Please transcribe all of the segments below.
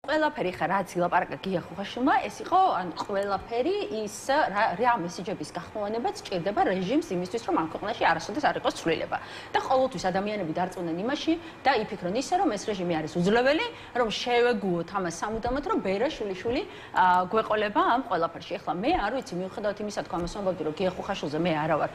ყველაფერი ხა რაც ილაპარაკა გია ხუხაშვილმა, ეს იყო ან ყველაფერი ის რა მესიჯების გახმოვანებაც სჭირდება რეჟიმს იმისთვის, რომ ამ ქვეყანაში არასოდეს არ იყოს ცვლილება. და ყოველთვის ადამიანები დარწმუნდნენ იმაში და იფიქრონ ისე, რომ ეს რეჟიმი არის უძლეველი, რომ შევეგუოთ ამას სამუდამოდ, რომ ბერა შვილიშვილი გვეყოლება ამ ყველაფერში. ეხლა მე არ ვიცი, მიუხედავად იმისა, თქვა ამას ვამბობდი, რომ გია ხუხაშვილზე მე არა ვარ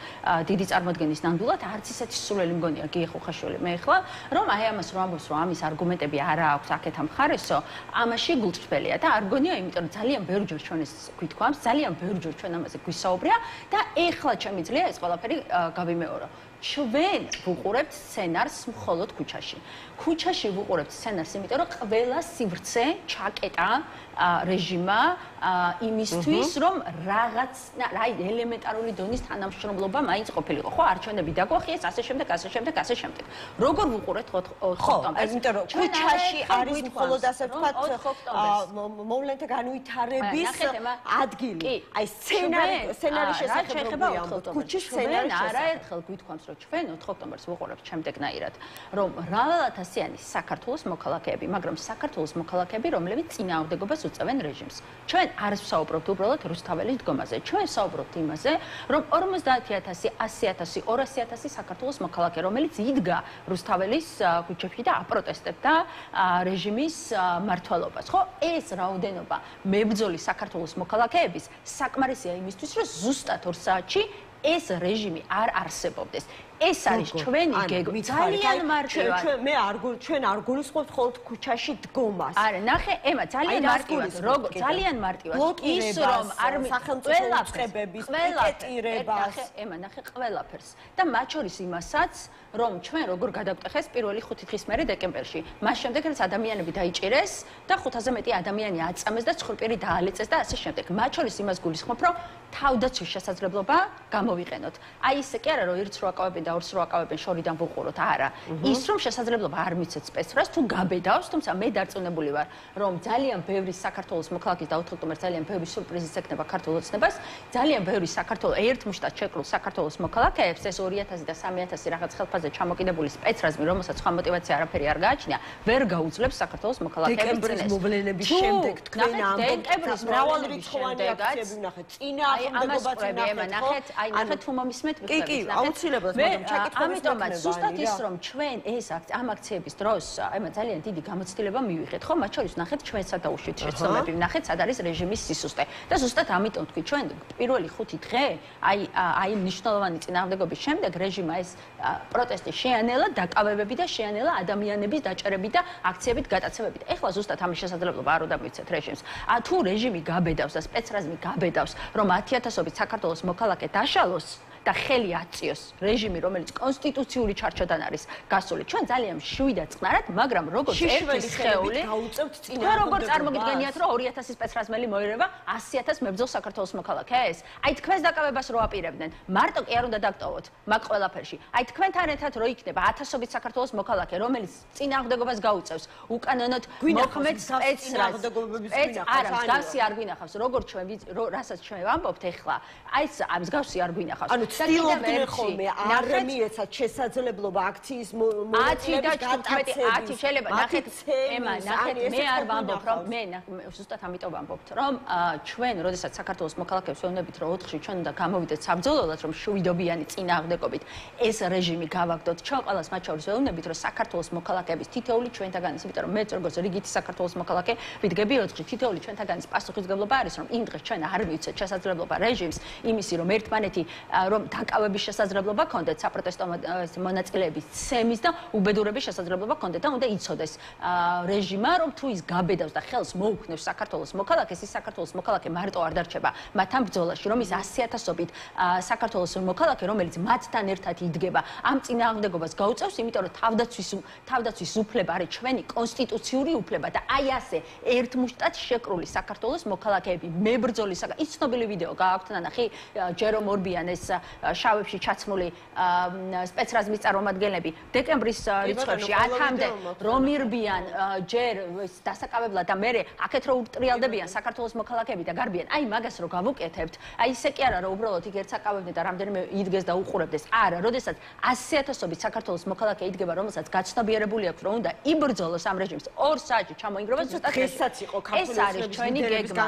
დიდი წარმოდგენის ნამდვილად, არც ისეთი სულელი მგონია გია ხუხაშვილი მე ეხლა, რომ აი ამას რომ ამბობს, რომ ამის არგუმენტები არა აქვს აქეთ ამ მხარესო, ამაში გულწრფელია და არ გონია, იმიტომ რომ ძალიან ბევრჯერ ჩვენ ეს გვითქვამს, ძალიან ბევრჯერ ჩვენ ამაზე გვისაუბრია და ეხლა შემიძლია ეს ყველაფერი გავიმეორო. ჩვენ ვუყურებთ სცენარს მხოლოდ ქუჩაში. ქუჩაში ვუყურებთ სცენარს, იმიტომ რომ ყველა სივრცე ჩაკეტა რეჟიმმა იმისთვის, რომ რაღაც აი ელემენტარული დონის თანამშრომლობა მაინც ყოფილიყო. ხო, არჩევნები დაგვახიეს, ასე შემდეგ, ასე შემდეგ, ასე შემდეგ. როგორ ვუყურებთ ოქტომბერს? იმიტომ რომ ქუჩაში არის მხოლოდ ასე ვთქვათ მოვლენთა განვითარების ადგილი. აი სცენარის შესახებ ქუჩის სცენარი არაერთხელ გვითქვამს, რომ ჩვენ 4 ოქტომბერს ვუყურებთ შემდეგნაირად, რომ რავალათასიანი საქართველოს მოქალაქეები, მაგრამ საქართველოს მოქალაქეები, რომლებიც წინააღმდეგობას უწევენ რეჟიმს. ჩვენ არ ვსაუბრობთ უბრალოდ რუსთაველის დგომაზე. ჩვენ ვსაუბრობთ იმაზე, რომ 50,000, 100,000, 200,000 საქართველოს მოქალაქე, რომელიც იდგა რუსთაველის ქუჩებში და აპროტესტებდა რეჟიმის მართლობას. ხო, ეს რაოდენობა მებრძოლი საქართველოს მოქალაქეების საკმარისია იმისთვის, რომ ზუსტად 2 საათში ეს რეჟიმი არ არსებობდეს. ეს არის ჩვენი გეგმა. ძალიან მარტივად. ჩვენ არ გულისხმობთ მხოლოდ ქუჩაში დგომას. არა, ნახე, ემა, ძალიან მარტივად. როგორ ძალიან მარტივად. ის რომ არ სახელმწიფო უწყებების პიკეტირებას. ნახე, ემა, ნახე ყველაფერს. და მათ შორის იმასაც, რომ ჩვენ როგორ გადავტეხეს პირველი 5 დღის მერე დეკემბერში. მას შემდეგ რაც ადამიანები დაიჭირეს და 500-ზე მეტი ადამიანი აწამეს და ცხრპირი დაალეწეს და ასე შემდეგ. მათ შორის იმას გულისხმობ, რომ თავდაცვის შესაძლებლობა გამოვიყენოთ. აი ისე კი არა, რომ ერთს რო აკავებენ და ორს რო აკავებენ შორიდან ვუყუროთ, არა. ის რომ შესაძლებლობა არ მიცეთ სპეცრას თუ გაბედავს, თუმცა მე დარწმუნებული ვარ, რომ ძალიან ბევრი საქართველოს მოქალაქის და 4 ოქტომბერს ძალიან ბევრი სურპრიზიც ექნება ქართულ ოცნებას, ძალიან ბევრი საქართველოს ერთმუშტად შეკრულ საქართველოს მოქალაქეებს ეს 2,000 და 3,000 რაღაც ხელფასზე ჩამოკიდებული სპეცრაზმი, რომელსაც სხვა мотиваცია არაფერი არ გააჩნია, ვერ გაუძლებს საქართველოს მოქალაქეებს დეკემბრის მოვლენების შემდეგ თქვენ ამბობთ, დეკემბრის მრავალრიცხოვანი აქციები ვნახეთ, წინააღმდეგობაც ვნახეთ. აი, ნახეთ თუ მომისმეთ ვიხსენებთ. კი, აუცილებლად, მაგრამ ჩაკითხების ამიტომაც ზუსტად ის რომ ჩვენ ეს ამ აქციების დროს აი ძალიან დიდი გამოცდილება მივიღეთ, ხო, მათ შორის ვნახეთ ჩვენ სადაუშვით შეცდომები, ვნახეთ სად არის რეჟიმის სისუსტე. და ზუსტად ამიტომ თქვი, ჩვენ პირველი 5 დღე აი მნიშვნელოვანი წინააღმდეგობის შემდეგ რეჟიმმა ეს პროტესტი შეანელა, დაკავებები და შეანელა ადამიანების დაჭერები და აქციებით გატაცებებით. ეხლა ზუსტად ამის შესაძლებლობა არ უნდა მივცეთ რეჟიმს. თუ რეჟიმი გაბედავს და სპეცრაზმი გაბედავს, რომ 10,000-ობით საქართველოს მოქალაქე დაშალოს და ხელი აწიოს რეჟიმი, რომელიც კონსტიტუციური ჩარჩოდან არის გასული. ჩვენ ძალიან შვი და წყნარად, მაგრამ როგორც ერთი სხეული გაუწევთ წინა. და როგორ წარმოგიდგენიათ, რომ 2,000 სპეცრაზმელი მოერევა 100,000 მებრძოლ საქართველოს მოქალაქეს? აი თქვენს დაკავებას რო აპირებდნენ, მარტო კი არ უნდა დაგტოვოთ მაგ ყველაფერში. აი თქვენთან ერთად რო იქნება 1000-ობით საქართველოს მოქალაქე, რომელიც წინააღმდეგობას გაუწევს, უკანონოდ მოხმეთ სპეცრაზმს. არა, მსგავსი არ გვინახავს, როგორც ჩვენ რასაც ჩვენ ვამბობთ ეხლა. აი მსგავსი არ გვინახავს. ცდილობდნენ ხოლმე არ მიეცათ შესაძლებლობა აქციის მონაწილეების გატაცების. 10 შეიძლება ნახეთ ემა, ნახეთ მე არ ვამბობ, რომ მე ზუსტად ამიტომ ვამბობთ, რომ ჩვენ, როდესაც საქართველოს მოქალაქეებს ვეუბნებით, რომ 4-ში ჩვენ უნდა გამოვიდეთ საბრძოლველად, რომ შვიდობიანი წინააღმდეგობით ეს რეჟიმი გავაგდოთ. ჩვენ ყველას მათ შორის ვეუბნებით, რომ საქართველოს მოქალაქეების თითოეული ჩვენთაგანის, იმიტომ რომ მეც როგორც რიგითი საქართველოს მოქალაქე ვიდგები 4-ში, თითოეული ჩვენთაგანის პასუხისმგებლობა არის, რომ იმ დღეს ჩვენ არ მივცეთ შესაძლებლობა რეჟიმს იმისი, რომ ერთმანეთი რომ დაკავების შესაძლებლობა ქონდეთ საპროტესტო მონაწილეების ცემის და უბედურების შესაძლებლობა ქონდეთ და უნდა იცოდეს რეჟიმმა, რომ თუ ის გაბედავს და ხელს მოუქმნევს საქართველოს მოქალაქეს, ის საქართველოს მოქალაქე მარტო არ დარჩება მათთან ბრძოლაში, რომ ის 100,000-ობით საქართველოს მოქალაქე, რომელიც მათთან ერთად იდგება, ამ წინააღმდეგობას გაუწევს, იმიტომ რომ თავდაცვის უფლება არის ჩვენი კონსტიტუციური უფლება და აი ასე ერთმუშტად შეკრული საქართველოს მოქალაქეები, მებრძოლი ის ცნობილი ვიდეო გააქვთ ნახე ჯერომ ორბიანეს შავებში ჩაცმული სპეცრაზმის წარმომადგენლები დეკემბრის რიცხვებში 10-მდე რომ ირბიან ჯერ დასაკავებლად და მერე აქეთ რო უტრიალდებიან საქართველოს მოქალაქეები და გარბიან, აი მაგას რო გავუკეთებთ, აი ისე კი არა რომ უბრალოდ იქ ერცაკავებდნენ და რამდენიმე იდგეს და უყურებდეს. არა, როდესაც 100,000-ობით საქართველოს მოქალაქე იდგება, რომელსაც გაცნობიერებული აქვს, რომ უნდა იბრძოლოს ამ რეჟიმს 2 საათში ჩამოინგროვოს ზუსტად დღესაც იყო ქართული ეს არის ჩვენი გეგმა.